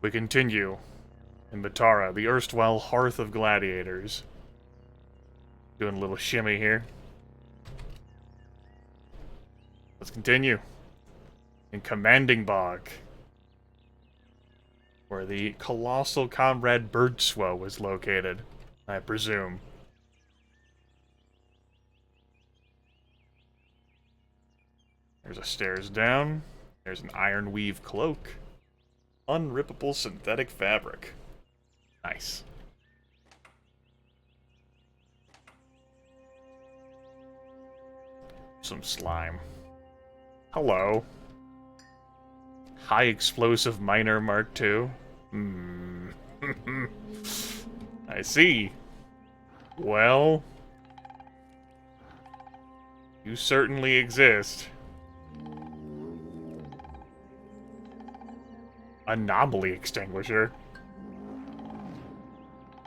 We continue in Batara, the erstwhile hearth of gladiators. Doing a little shimmy here. Let's continue. In Commanding Bog, where the colossal comrade Birdswoe was located, I presume. There's a stairs down. There's an iron weave cloak. Unrippable synthetic fabric. Nice. Some slime. Hello. High explosive miner Mark II. I see. Well, you certainly exist. Anomaly extinguisher.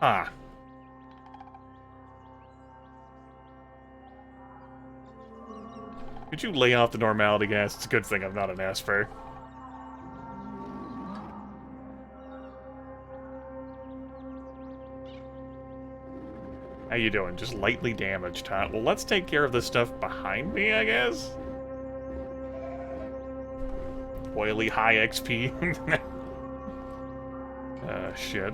Huh. Could you lay off the normality gas? It's a good thing I'm not an Esper. How you doing? Just lightly damaged, huh? Well, let's take care of the stuff behind me, I guess? Oily high XP. Shit.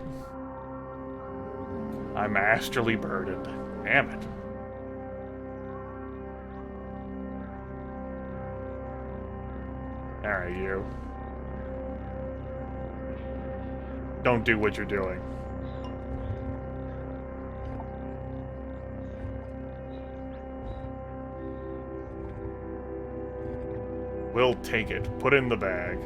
I'm astrally burdened. Damn it. Alright, you. Don't do what you're doing. We'll take it. Put it in the bag.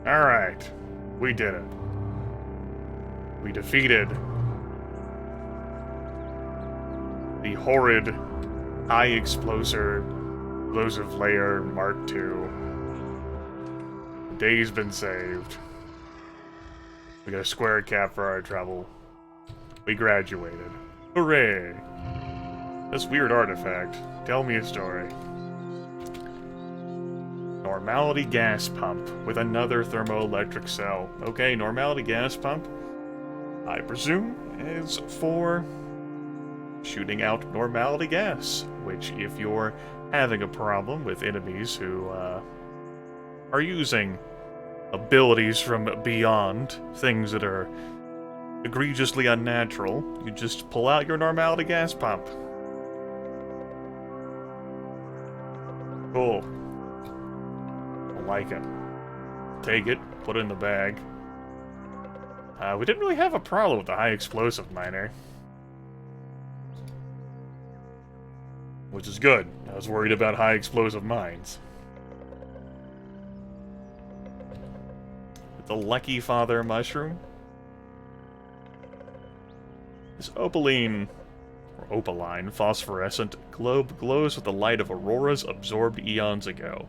Alright. We did it. We defeated the horrid high explosive layer Mark II. The day's been saved. We got a square cap for our trouble. We graduated. Hooray! This weird artifact. Tell me a story. Normality gas pump with another thermoelectric cell. Okay, normality gas pump, I presume, is for shooting out normality gas, which if you're having a problem with enemies who are using abilities from beyond, things that are egregiously unnatural, you just pull out your normality gas pump. Cool. Like it. Take it, put it in the bag. We didn't really have a problem with the high explosive miner. Which is good. I was worried about high explosive mines. The Lucky Father mushroom. This opaline phosphorescent globe glows with the light of auroras absorbed eons ago.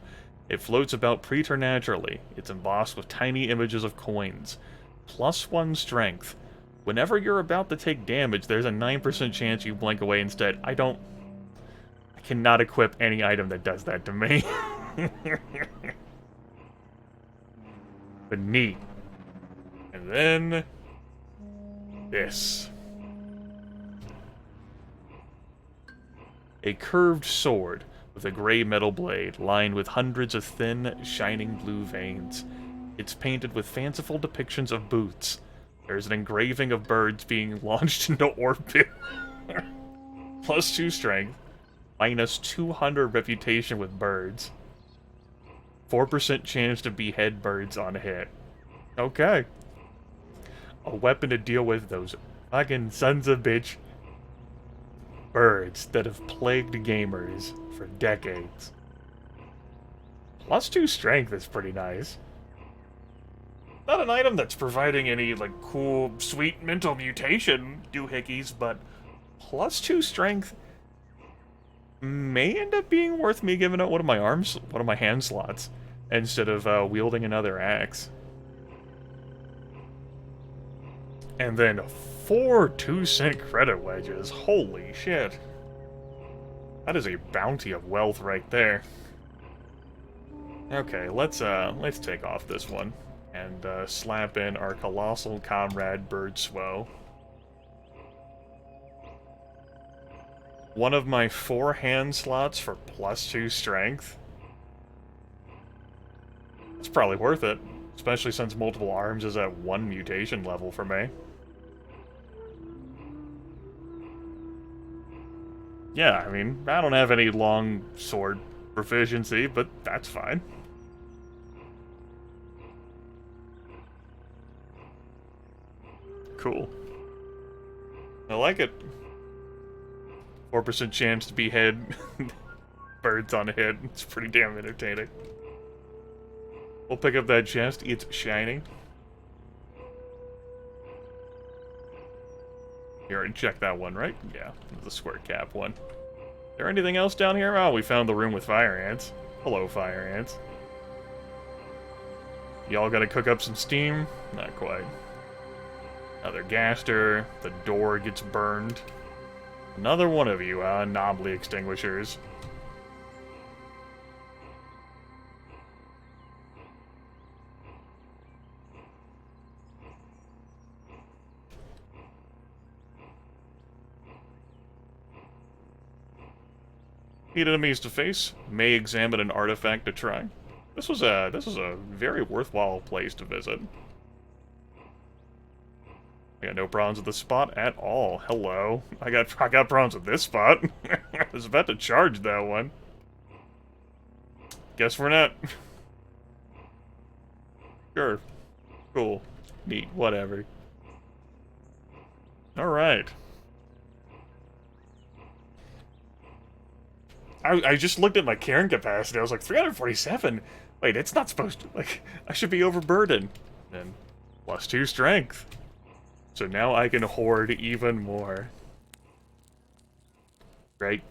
It floats about preternaturally. It's embossed with tiny images of coins. +1 strength. Whenever you're about to take damage, there's a 9% chance you blink away instead. I cannot equip any item that does that to me. But neat. And then this. A curved sword with a gray metal blade lined with hundreds of thin, shining blue veins. It's painted with fanciful depictions of boots. There's an engraving of birds being launched into orbit. +2 strength, -200 reputation with birds. 4% chance to behead birds on hit. Okay. A weapon to deal with those fucking sons of bitch birds that have plagued gamers for decades. +2 strength is pretty nice. Not an item that's providing any, like, cool, sweet mental mutation doohickeys, but +2 strength may end up being worth me giving out one of my hand slots, instead of wielding another axe. And then 4 2-cent credit wedges. Holy shit. That is a bounty of wealth right there. Okay, let's take off this one and slap in our colossal comrade Birdswoe. One of my 4 hand slots for +2 strength. It's probably worth it, especially since multiple arms is at 1 mutation level for me. Yeah, I mean, I don't have any long sword proficiency, but that's fine. Cool. I like it. 4% chance to behead birds on a hit. It's pretty damn entertaining. We'll pick up that chest. It's shining. You already checked that one, right? Yeah, the square cap one. Is there anything else down here? Oh, we found the room with fire ants. Hello, fire ants. Y'all gotta cook up some steam? Not quite. Another gaster. The door gets burned. Another one of you, knobbly extinguishers. Meet enemies to face. May examine an artifact to try. This was a very worthwhile place to visit. I got no problems with the spot at all. Hello. I got problems with this spot. I was about to charge that one. Guess we're not. Sure. Cool. Neat. Whatever. Alright. I just looked at my carrying capacity. I was like, 347? Wait, it's not supposed to... Like, I should be overburdened. And +2 strength. So now I can hoard even more. Right?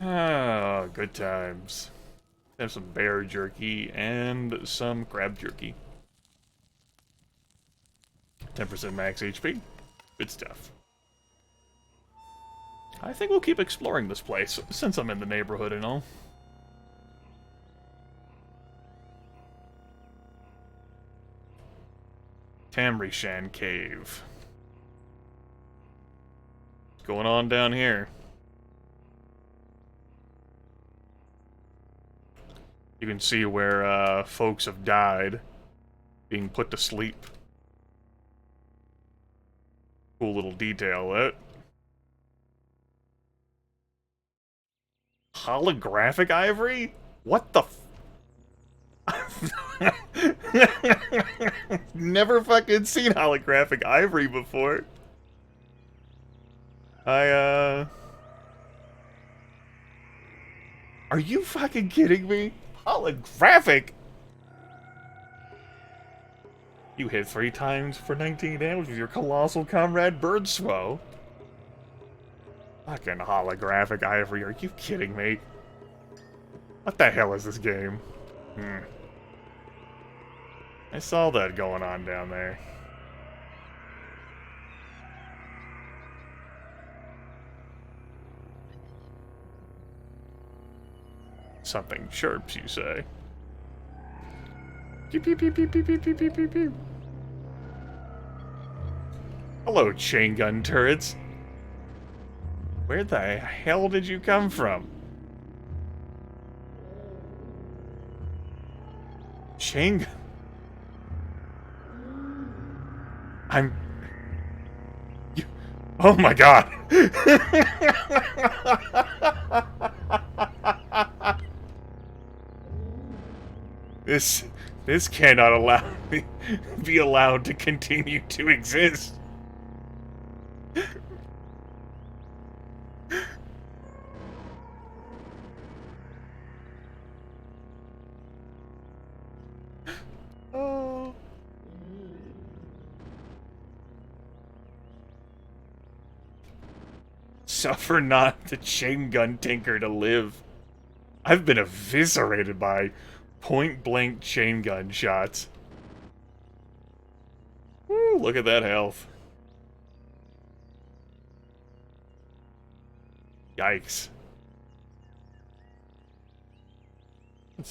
Ah, good times. Have some bear jerky and some crab jerky. 10% max HP. Good stuff. I think we'll keep exploring this place, since I'm in the neighborhood and all. Tamrishan Cave. What's going on down here? You can see where folks have died, being put to sleep. Cool little detail, that. Holographic ivory? What the Never fucking seen holographic ivory before. Are you fucking kidding me? Holographic? You hit 3 times for 19 damage with your colossal comrade Birdswoe. Fucking holographic ivory, are you kidding me? What the hell is this game? I saw that going on down there. Something chirps, you say. Pew, pew, pew, pew, pew, pew, pew, pew, pew, pew. Hello, chain gun turrets. Where the hell did you come from? Chain gun... Oh my god! This cannot be allowed to continue to exist. Oh. Suffer not the chain gun tinker to live. I've been eviscerated by point-blank chain gun shots. Woo, look at that health. Yikes.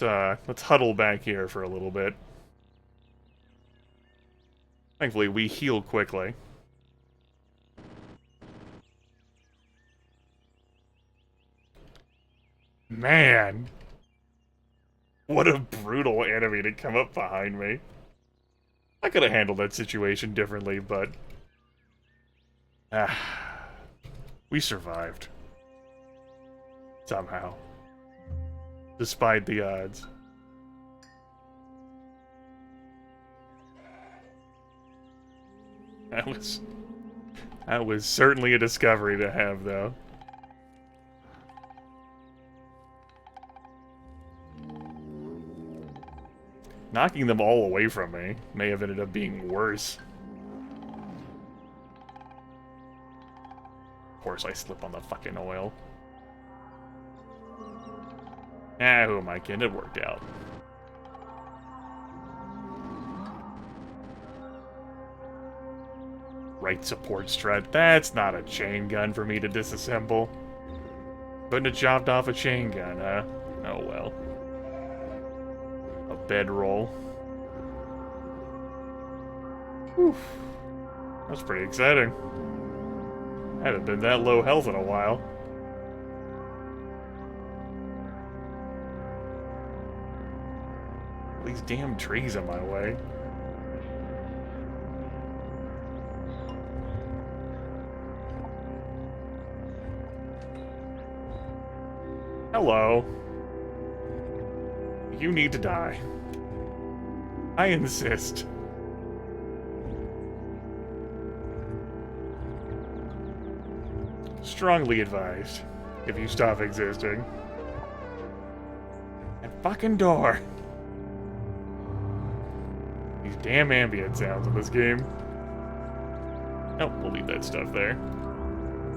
Let's huddle back here for a little bit. Thankfully, we heal quickly. Man! What a brutal enemy to come up behind me. I could have handled that situation differently, but... we survived. Somehow. Despite the odds. That was certainly a discovery to have, though. Knocking them all away from me may have ended up being worse. Of course I slip on the fucking oil. Who am I kidding? It worked out. Right support strat. That's not a chain gun for me to disassemble. Couldn't have chopped off a chain gun, huh? Oh well. A bedroll. Whew. That's pretty exciting. I haven't been that low health in a while. These damn trees in my way. Hello. You need to die. I insist. Strongly advised, if you stop existing. And fucking door. These damn ambient sounds in this game. Oh, we'll leave that stuff there.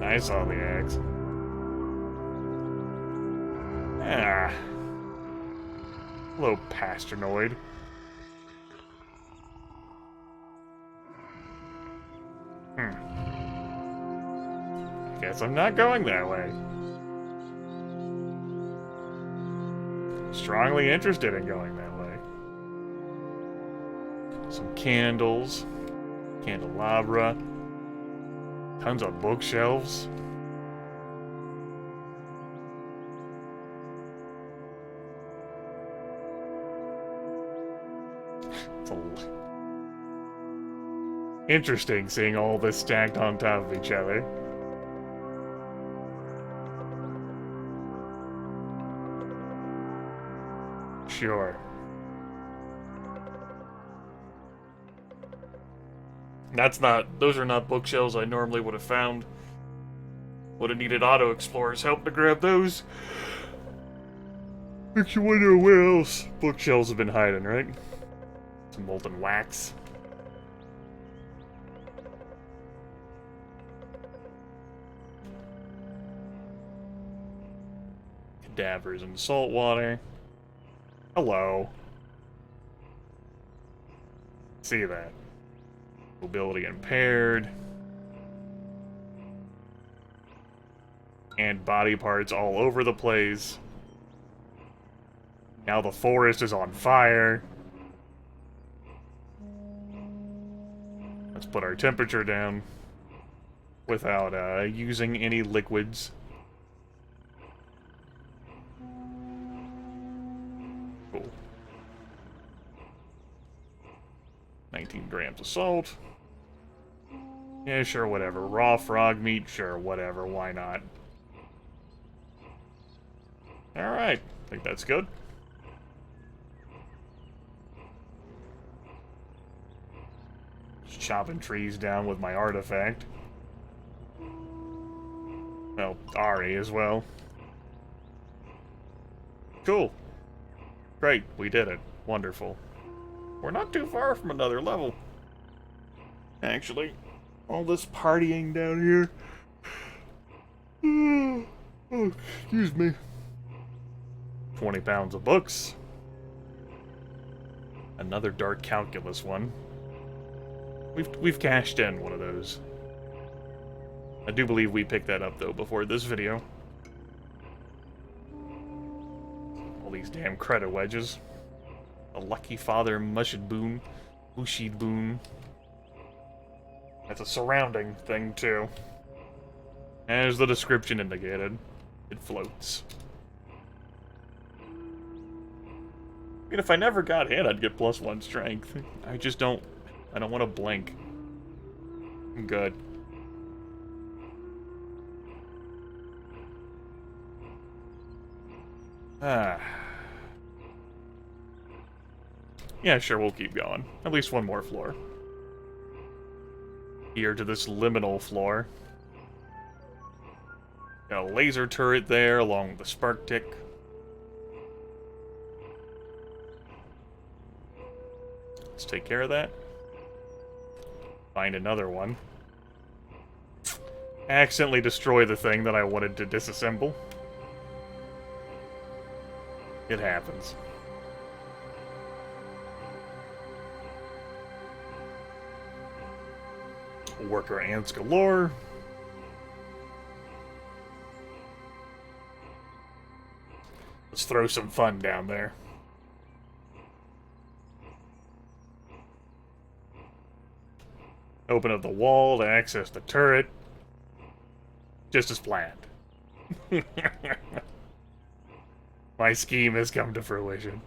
I saw the axe. Ah. Hello, Pasternoid. I guess I'm not going that way. Strongly interested in going that way. Some candles. Candelabra. Tons of bookshelves. Interesting seeing all this stacked on top of each other. Sure. Those are not bookshelves I normally would have found. Would have needed Auto Explorer's help to grab those. Makes you wonder where else bookshelves have been hiding, right? Some molten wax. Cadavers in salt water. Hello. See that. Mobility impaired. And body parts all over the place. Now the forest is on fire. Let's put our temperature down without using any liquids. Cool. 19 grams of salt. Yeah, sure, whatever. Raw frog meat, sure, whatever, why not? Alright, I think that's good. Just chopping trees down with my artifact. Well, Ari as well. Cool. Great, we did it. Wonderful. We're not too far from another level. Actually, all this partying down here. Oh, excuse me. 20 pounds of books. Another dark calculus one. We've cashed in one of those. I do believe we picked that up though before this video. All these damn credit wedges. A lucky father Mushid Boon. Mushid Boon. That's a surrounding thing too. As the description indicated, it floats. I mean, if I never got hit, I'd get +1 strength. I just don't... I don't want to blink. I'm good. Ah. Yeah, sure, we'll keep going. At least one more floor. Here to this liminal floor. Got a laser turret there, along with the spark tick. Let's take care of that. Find another one. Accidentally destroy the thing that I wanted to disassemble. It happens. Worker ants galore. Let's throw some fun down there. Open up the wall to access the turret. Just as planned. My scheme has come to fruition.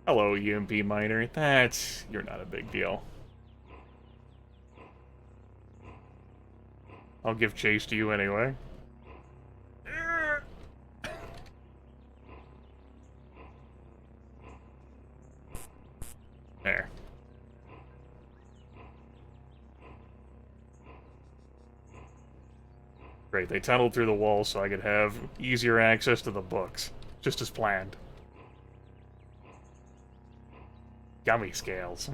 Hello, UMP miner. You're not a big deal. I'll give chase to you anyway. There. Great, they tunneled through the wall so I could have easier access to the books. Just as planned. Gummy scales.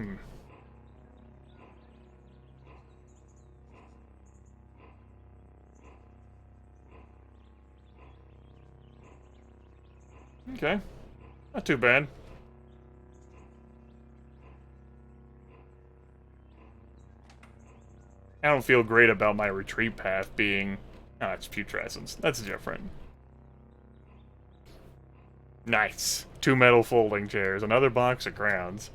Okay. Not too bad. I don't feel great about my retreat path being... Oh, it's putrescence. That's different. Nice. 2 metal folding chairs. Another box of crowns.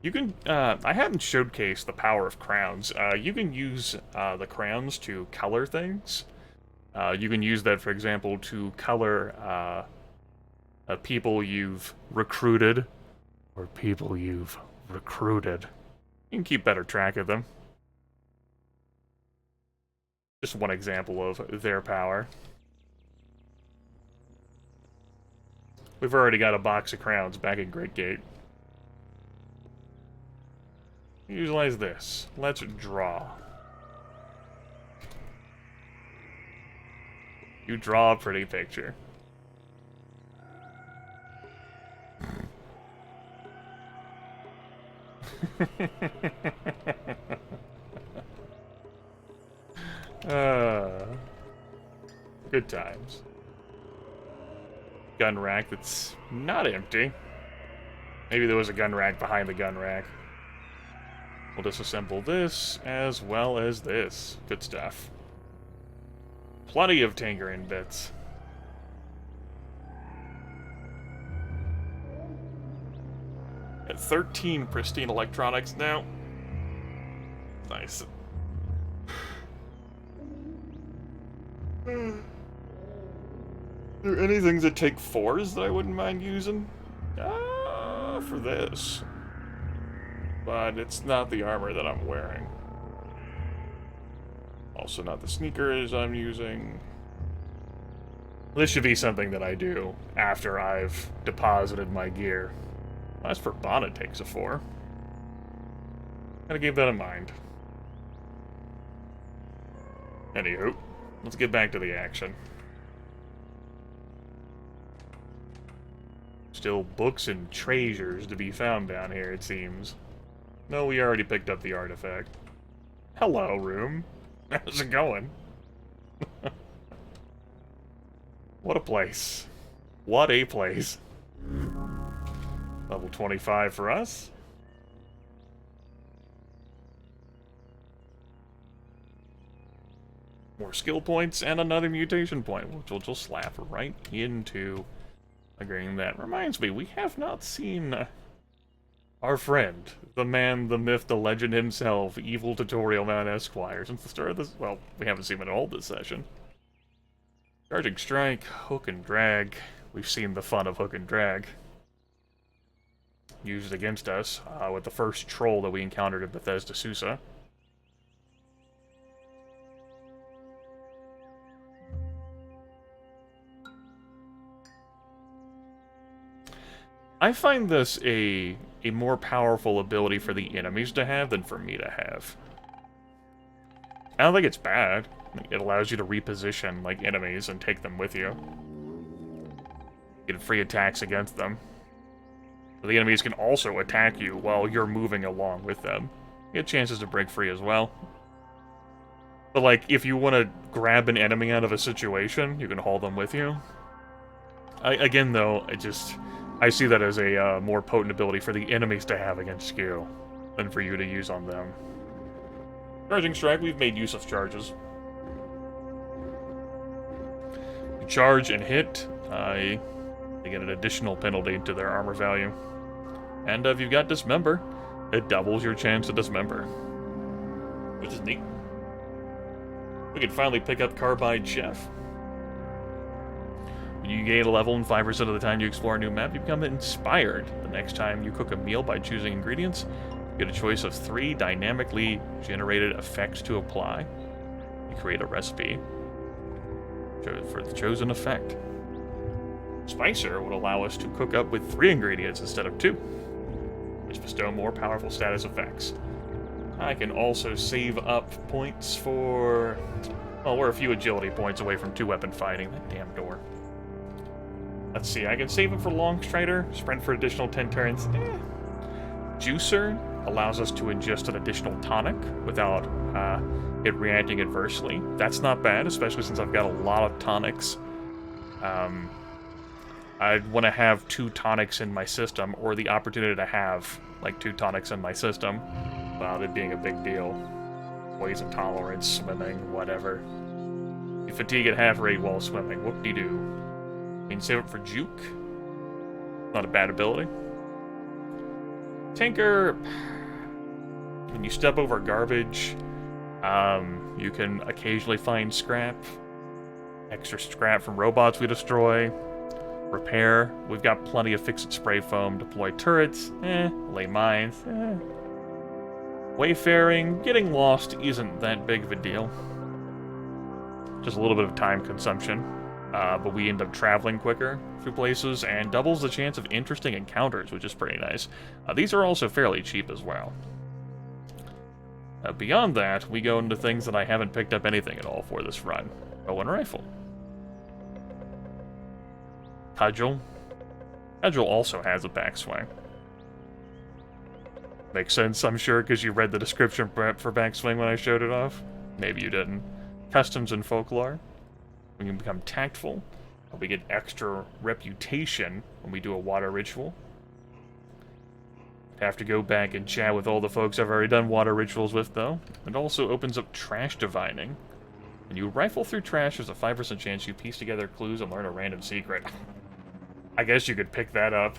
You can... I haven't showcased the power of crowns. You can use the crowns to color things. You can use that, for example, to color people you've recruited. Or people you've recruited. You can keep better track of them. Just one example of their power. We've already got a box of crowns back at Great Gate. Utilize this. Let's draw. You draw a pretty picture. Good times. Gun rack that's not empty. Maybe there was a gun rack behind the gun rack. We'll disassemble this as well as this. Good stuff. Plenty of tinkering bits. At 13 pristine electronics now. Nice. Are there any things that take 4s that I wouldn't mind using? For this. But it's not the armor that I'm wearing. Also not the sneakers I'm using. This should be something that I do after I've deposited my gear. As for bonnet takes a 4. Gotta keep that in mind. Anywho, let's get back to the action. Still books and treasures to be found down here, it seems. No, we already picked up the artifact. Hello, room. How's it going? What a place. What a place. Level 25 for us. More skill points and another mutation point, which we'll just slap right into agreeing that. Reminds me, we have not seen our friend, the man, the myth, the legend himself, Evil Tutorial Man Esquire, since the start of this. Well, we haven't seen him at all this session. Charging Strike, Hook and Drag. We've seen the fun of Hook and Drag used against us with the first troll that we encountered in Bethesda Susa. I find this a more powerful ability for the enemies to have than for me to have. I don't think it's bad. It allows you to reposition like enemies and take them with you. Get free attacks against them. So the enemies can also attack you while you're moving along with them. You get chances to break free as well. But like, if you want to grab an enemy out of a situation, you can haul them with you. Again, though, I see that as a more potent ability for the enemies to have against you than for you to use on them. Charging Strike, we've made use of charges. You charge and hit, they get an additional penalty to their armor value. And if you've got Dismember, it doubles your chance to Dismember, which is neat. We can finally pick up Carbide Chef. When you gain a level and 5% of the time you explore a new map, you become inspired. The next time you cook a meal by choosing ingredients, you get a choice of 3 dynamically generated effects to apply. You create a recipe for the chosen effect. Spicer would allow us to cook up with 3 ingredients instead of 2, which bestow more powerful status effects. I can also save up points for... well, we're a few agility points away from 2-weapon fighting. That damn door. Let's see, I can save it for Long Strider, sprint for additional 10 turns. Juicer allows us to ingest an additional tonic without it reacting adversely. That's not bad, especially since I've got a lot of tonics. I'd want to have 2 tonics in my system, or the opportunity to have, like, 2 tonics in my system, without it being a big deal. Poison tolerance, swimming, whatever. You fatigue at half rate while swimming, whoop-de-doo. You can save it for Juke. Not a bad ability. Tinker, when you step over garbage, you can occasionally find scrap. Extra scrap from robots we destroy. Repair, we've got plenty of fix-it spray foam. Deploy turrets, lay mines, Wayfaring, getting lost isn't that big of a deal. Just a little bit of time consumption. But we end up traveling quicker through places, and doubles the chance of interesting encounters, which is pretty nice. These are also fairly cheap as well. Beyond that, we go into things that I haven't picked up anything at all for this run. Bow and Rifle. Cudgel. Cudgel also has a backswing. Makes sense, I'm sure, because you read the description for backswing when I showed it off. Maybe you didn't. Customs and Folklore. We can become tactful. We get extra reputation when we do a water ritual. Have to go back and chat with all the folks I've already done water rituals with, though. It also opens up trash divining. When you rifle through trash, there's a 5% chance you piece together clues and learn a random secret. I guess you could pick that up.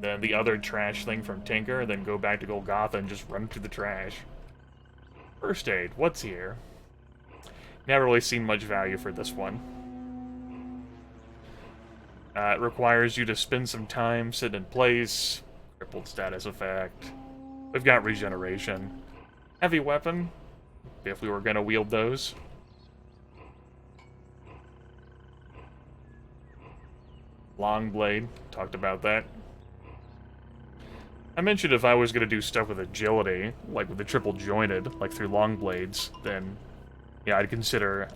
Then the other trash thing from Tinker, then go back to Golgotha and just run through the trash. First aid, what's here? Never really seen much value for this one. It requires you to spend some time sitting in place. Crippled status effect. We've got regeneration. Heavy weapon, if we were going to wield those. Long blade, talked about that. I mentioned if I was going to do stuff with agility, like with the triple jointed, like through long blades, then yeah, I'd consider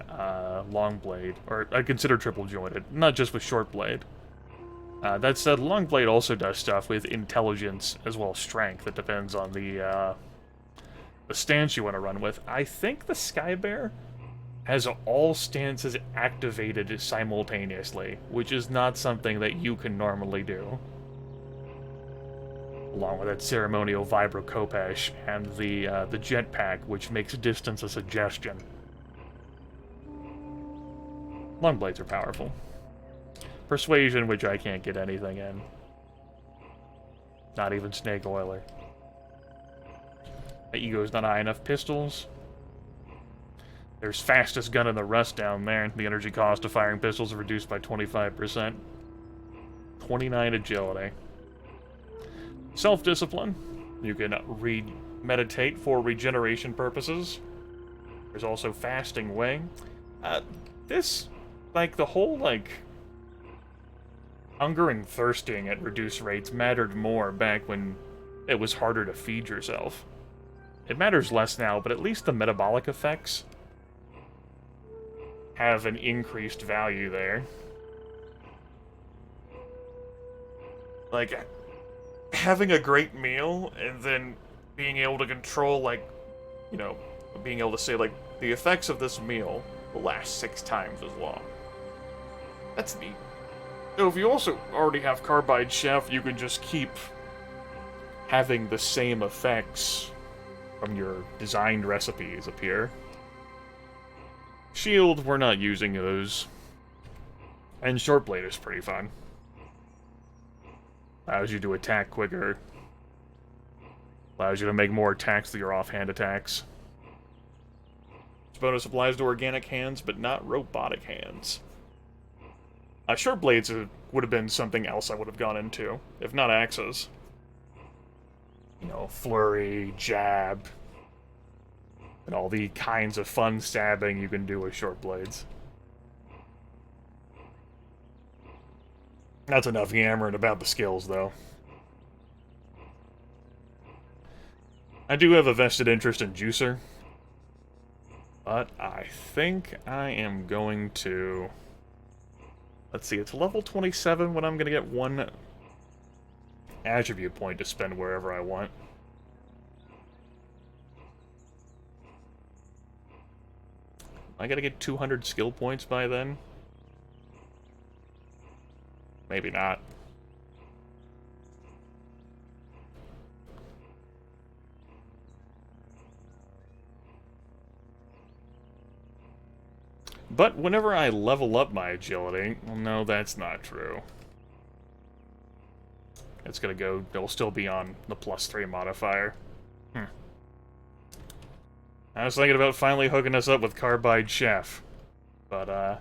long blade, or I'd consider triple jointed, not just with short blade. That said, long blade also does stuff with intelligence as well as strength. It depends on the stance you want to run with. I think the Sky Bear has all stances activated simultaneously, which is not something that you can normally do. along with that ceremonial Vibro Khopesh and the jetpack, which makes distance a suggestion. Long blades are powerful. Persuasion, which I can't get anything in. Not even Snake Oiler. My ego's not high enough. Pistols. There's fastest gun in the rust down there. The energy cost of firing pistols is reduced by 25%. 29 agility. Self-discipline. You can meditate for regeneration purposes. There's also fasting way. This, like, the whole, like, hunger and thirsting at reduced rates mattered more back when it was harder to feed yourself. It matters less now, but at least the metabolic effects have an increased value there. Like, having a great meal and then being able to control, like, you know, being able to say, like, the effects of this meal will last 6 times as long. That's neat. So if you also already have Carbide Chef, you can just keep having the same effects from your designed recipes appear. Shield, we're not using those. And Shortblade is pretty fun. Allows you to attack quicker. Allows you to make more attacks with your offhand attacks. This bonus applies to organic hands, but not robotic hands. Shortblades would have been something else I would have gone into, if not axes. You know, flurry, jab, and all the kinds of fun stabbing you can do with short blades. That's enough yammering about the skills, though. I do have a vested interest in Juicer, but I think I am going to... Let's see, it's level 27 when I'm going to get 1 attribute point to spend wherever I want. I gotta get 200 skill points by then? Maybe not. But whenever I level up my agility... Well, no, that's not true. It's gonna go... It'll still be on the +3 modifier. I was thinking about finally hooking us up with Carbide Chef. But, I'll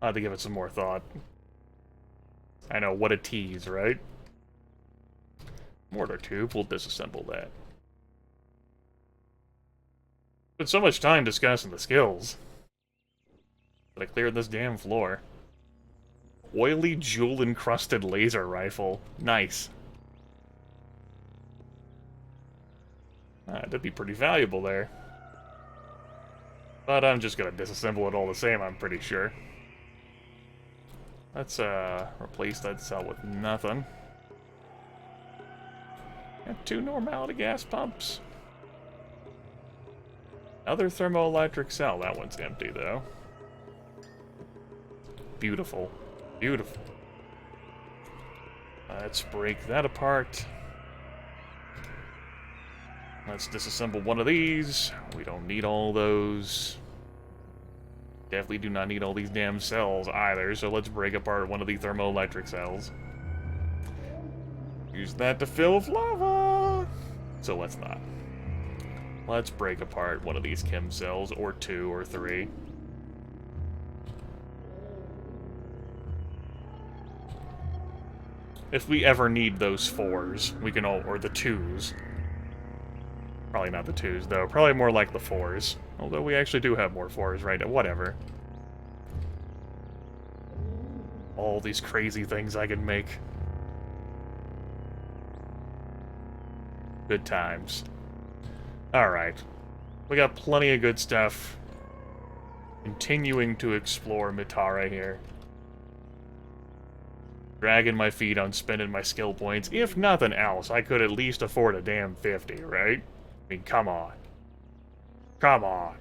have to give it some more thought. I know, what a tease, right? Mortar tube, we'll disassemble that. Spent so much time discussing the skills. But I cleared this damn floor. Oily jewel-encrusted laser rifle. Nice. That'd be pretty valuable there. But I'm just gonna disassemble it all the same, I'm pretty sure. Let's, replace that cell with nothing. Got 2 normality gas pumps. Another thermoelectric cell. That one's empty, though. Beautiful. Beautiful. Let's break that apart. Let's disassemble one of these. We don't need all those. Definitely do not need all these damn cells either, so let's break apart one of the thermoelectric cells. Use that to fill with lava! So let's not. Let's break apart one of these chem cells, or 2 or 3. If we ever need those 4s, we can all, or the 2s. Probably not the 2s, though. Probably more like the 4s. Although we actually do have more 4s right now. Whatever. All these crazy things I can make. Good times. Alright. We got plenty of good stuff. Continuing to explore Mitara here. Dragging my feet on spending my skill points. If nothing else, I could at least afford a damn 50, right? I mean, come on. Come on.